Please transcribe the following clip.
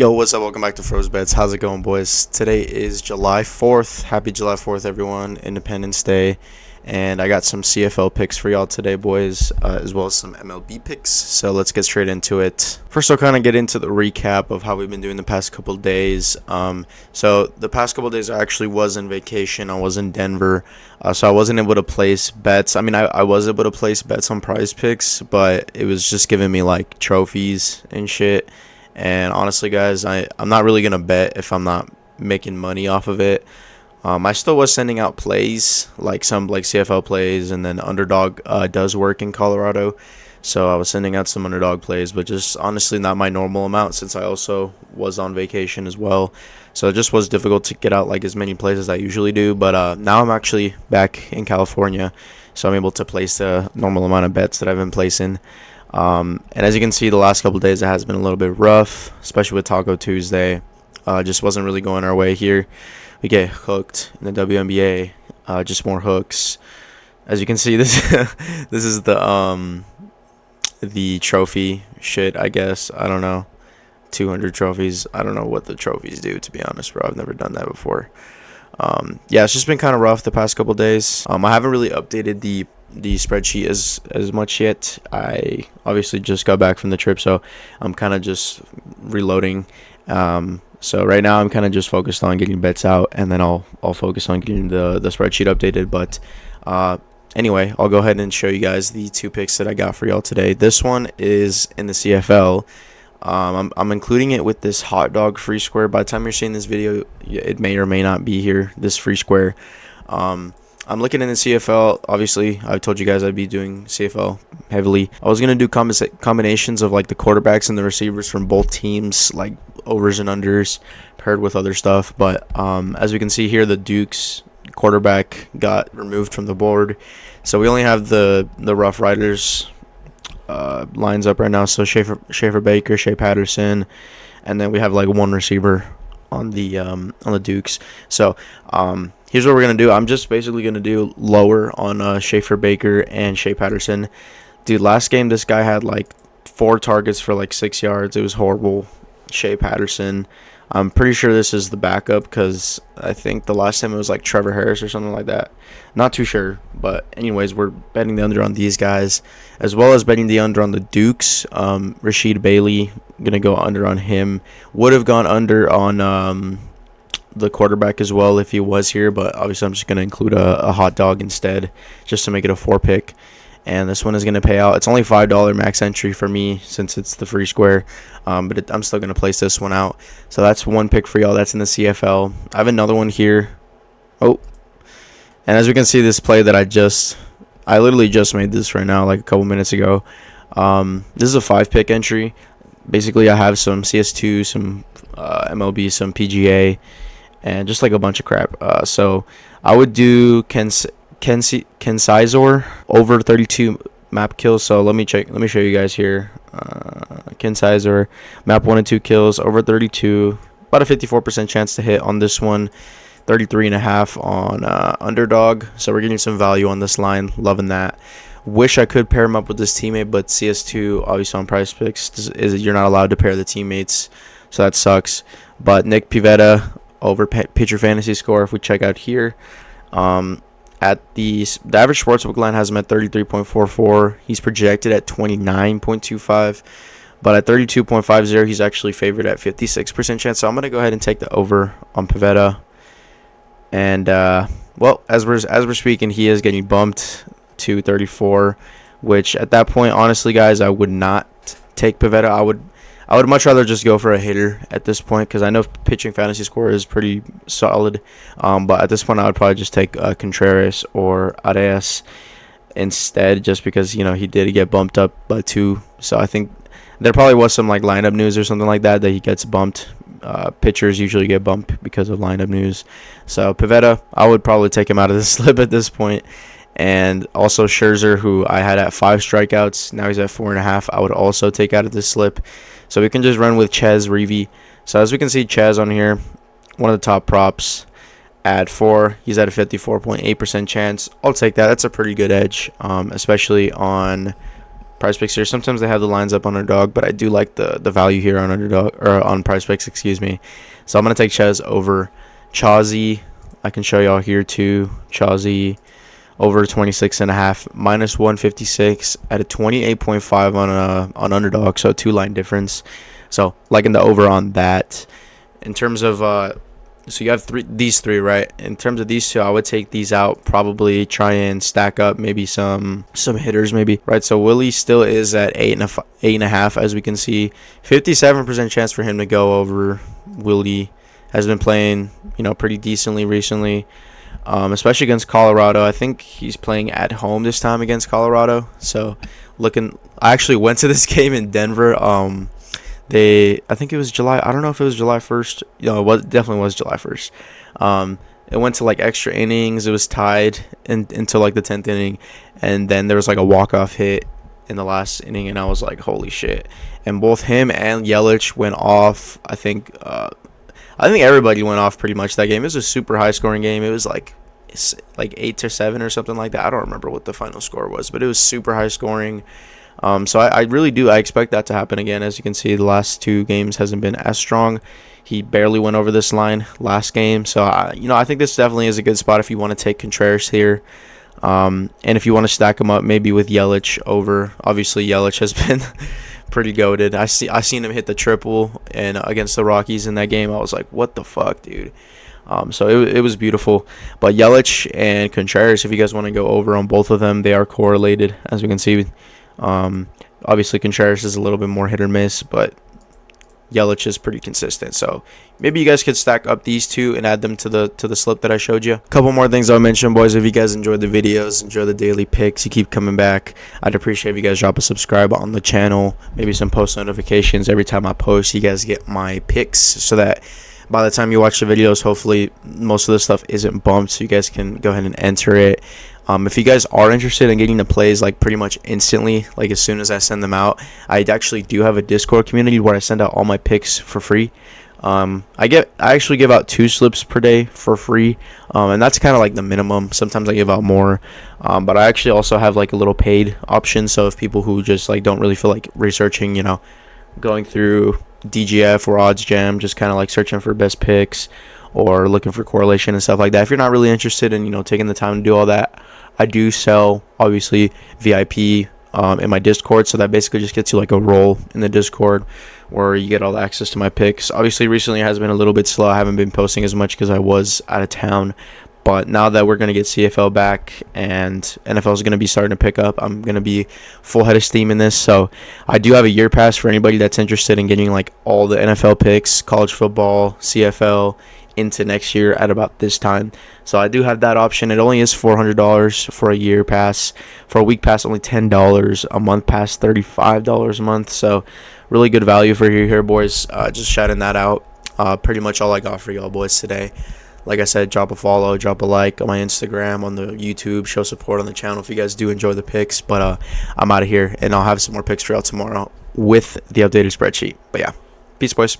Yo, what's up? Welcome back to Froze Bets. How's it going, boys? Today is July 4th. Happy July 4th, everyone. Independence Day. And I got some CFL picks for y'all today, boys, as well as some MLB picks. So let's get straight into it. First, I'll kind of get into the recap of how we've been doing the past couple days. So the past couple days, I actually was in vacation. I was in Denver, so I wasn't able to place bets. I mean, I was able to place bets on Prizepicks, but it was just giving me, like, trophies and shit. And honestly, guys, I'm not really going to bet if I'm not making money off of it. I still was sending out plays, like some like CFL plays, and then Underdog does work in Colorado. So I was sending out some Underdog plays, but just honestly not my normal amount since I also was on vacation as well. So it just was difficult to get out like as many plays as I usually do. But now I'm actually back in California, so I'm able to place the normal amount of bets that I've been placing. And as you can see, the last couple of days it has been a little bit rough, especially with Taco Tuesday. Just wasn't really going our way here. We get hooked in the WNBA, just more hooks. As you can see, this this is the trophy shit, I guess. I don't know. 200 trophies. I don't know what the trophies do, to be honest, bro. I've never done that before. Yeah, it's just been kind of rough the past couple days. I haven't really updated the spreadsheet as much yet. I obviously just got back from the trip, so I'm kind of just reloading. So right now I'm kind of just focused on getting bets out, and then I'll focus on getting the spreadsheet updated. But anyway, I'll go ahead and show you guys the two picks that I got for y'all today. This one is in the CFL. I'm including it with this hot dog free square. By the time you're seeing this video, it may or may not be here, this free square. I'm looking in the CFL. Obviously, I told you guys I'd be doing CFL heavily. I was going to do combinations of like the quarterbacks and the receivers from both teams, like overs and unders paired with other stuff. But as we can see here, the Duke's quarterback got removed from the board. So we only have the Rough Riders lines up right now. So Schaefer Baker, Shea Patterson, and then we have like one receiver on the Dukes. So here's what we're gonna do. I'm just basically gonna do lower on Schaefer Baker and Shea Patterson. Dude, last game this guy had like 4 targets for like 6 yards. It was horrible. Shea Patterson. I'm pretty sure this is the backup because I think the last time it was like Trevor Harris or something like that. Not too sure. But anyways, we're betting the under on these guys, as well as betting the under on the Dukes. Rashid Bailey, going to go under on him. Would have gone under on the quarterback as well if he was here, but obviously I'm just going to include a hot dog instead just to make it a 4-pick. And this one is going to pay out. It's only $5 max entry for me since it's the free square. But I'm still going to place this one out. So that's one pick for y'all. That's in the CFL. I have another one here. Oh. And as we can see, this play that I literally just made this right now, like a couple minutes ago. This is a 5-pick entry. Basically, I have some CS2, some MLB, some PGA, and just like a bunch of crap. So I would do Kensizor over 32 map kills. So let me show you guys here. Kensizor map 1 and 2 kills over 32, about a 54% chance to hit on this one. 33.5 on Underdog. So we're getting some value on this line. Loving that. Wish I could pair him up with this teammate, but CS2 obviously on Prizepicks is you're not allowed to pair the teammates, so that sucks. But Nick Pivetta over pitcher fantasy score, if we check out here, at the average sportsbook line has him at 33.44. He's projected at 29.25, but at 32.50 he's actually favored at 56% chance. So I'm gonna go ahead and take the over on Pivetta. And well, as we're speaking, he is getting bumped to 34, which at that point, honestly, guys, I would not take Pivetta. I would much rather just go for a hitter at this point because I know pitching fantasy score is pretty solid. But at this point, I would probably just take Contreras or Arias instead, just because he did get bumped up by 2. So I think there probably was some like lineup news or something like that he gets bumped. Pitchers usually get bumped because of lineup news. So Pivetta, I would probably take him out of the slip at this point. And also Scherzer, who I had at 5 strikeouts, now he's at 4.5. I would also take out of this slip. So we can just run with Chez Reavie. So as we can see, Chez on here, one of the top props at 4. He's at a 54.8% chance. I'll take that. That's a pretty good edge, especially on Prizepicks here. Sometimes they have the lines up on underdog, but I do like the value here on underdog, or on Prizepicks, excuse me. So I'm gonna take Chez over Chazi. I can show y'all here too. Chazi over 26.5, minus 156 at a 28.5 on underdog, so a 2-line difference. So liking the over on that. In terms of so you have these three, right? In terms of these two, I would take these out, probably try and stack up maybe some hitters, maybe, right? So Willie still is at 8.5, as we can see. 57% chance for him to go over. Willie has been playing, pretty decently recently, especially against Colorado. I think he's playing at home this time against Colorado. So I actually went to this game in Denver. I think it was July. I don't know if it was July 1st. It definitely was July 1st. It went to like extra innings. It was tied until like the 10th inning, and then there was like a walk-off hit in the last inning, and I was like, holy shit. And both him and Yelich went off. I think everybody went off pretty much that game. It was a super high-scoring game. It was like 8-7 or something like that. I don't remember what the final score was, but it was super high-scoring. So I really do. I expect that to happen again. As you can see, the last 2 games hasn't been as strong. He barely went over this line last game. So, I think this definitely is a good spot if you want to take Contreras here. And if you want to stack him up maybe with Yelich over. Obviously, Yelich has been pretty goated. I seen him hit the triple and against the Rockies in that game. I was like, what the fuck, dude? So it was beautiful. But Yelich and Contreras, if you guys want to go over on both of them, they are correlated, as we can see. Obviously Contreras is a little bit more hit or miss, but Yelich is pretty consistent. So maybe you guys could stack up these two and add them to the slip that I showed you. A couple more things I'll mention, boys. If you guys enjoyed the videos, enjoy the daily picks, you keep coming back, I'd appreciate if you guys drop a subscribe on the channel, maybe some post notifications. Every time I post, you guys get my picks, so that by the time you watch the videos, hopefully most of the stuff isn't bumped, so you guys can go ahead and enter it. If you guys are interested in getting the plays like pretty much instantly, like as soon as I send them out, I actually do have a Discord community where I send out all my picks for free. I actually give out 2 slips per day for free, and that's kind of like the minimum. Sometimes I give out more, but I actually also have like a little paid option. So if people who just like don't really feel like researching, going through DGF or Odds Jam, just kind of like searching for best picks or looking for correlation and stuff like that, if you're not really interested in taking the time to do all that, I do sell obviously VIP in my Discord, so that basically just gets you like a role in the Discord where you get all the access to my picks. Obviously recently it has been a little bit slow. I haven't been posting as much because I was out of town, but now that we're going to get CFL back and NFL is going to be starting to pick up, I'm going to be full head of steam in this. So I do have a year pass for anybody that's interested in getting like all the NFL picks, college football, CFL, into next year at about this time. So I do have that option. It only is $400 for a year pass. For a week pass, only $10. A month pass, $35 a month. So really good value for you here, boys. Just shouting that out. Pretty much all I got for y'all boys today. Like I said, drop a follow, drop a like on my Instagram, on the YouTube, show support on the channel if you guys do enjoy the picks. But I'm out of here, and I'll have some more picks for y'all tomorrow with the updated spreadsheet. But yeah, peace, boys.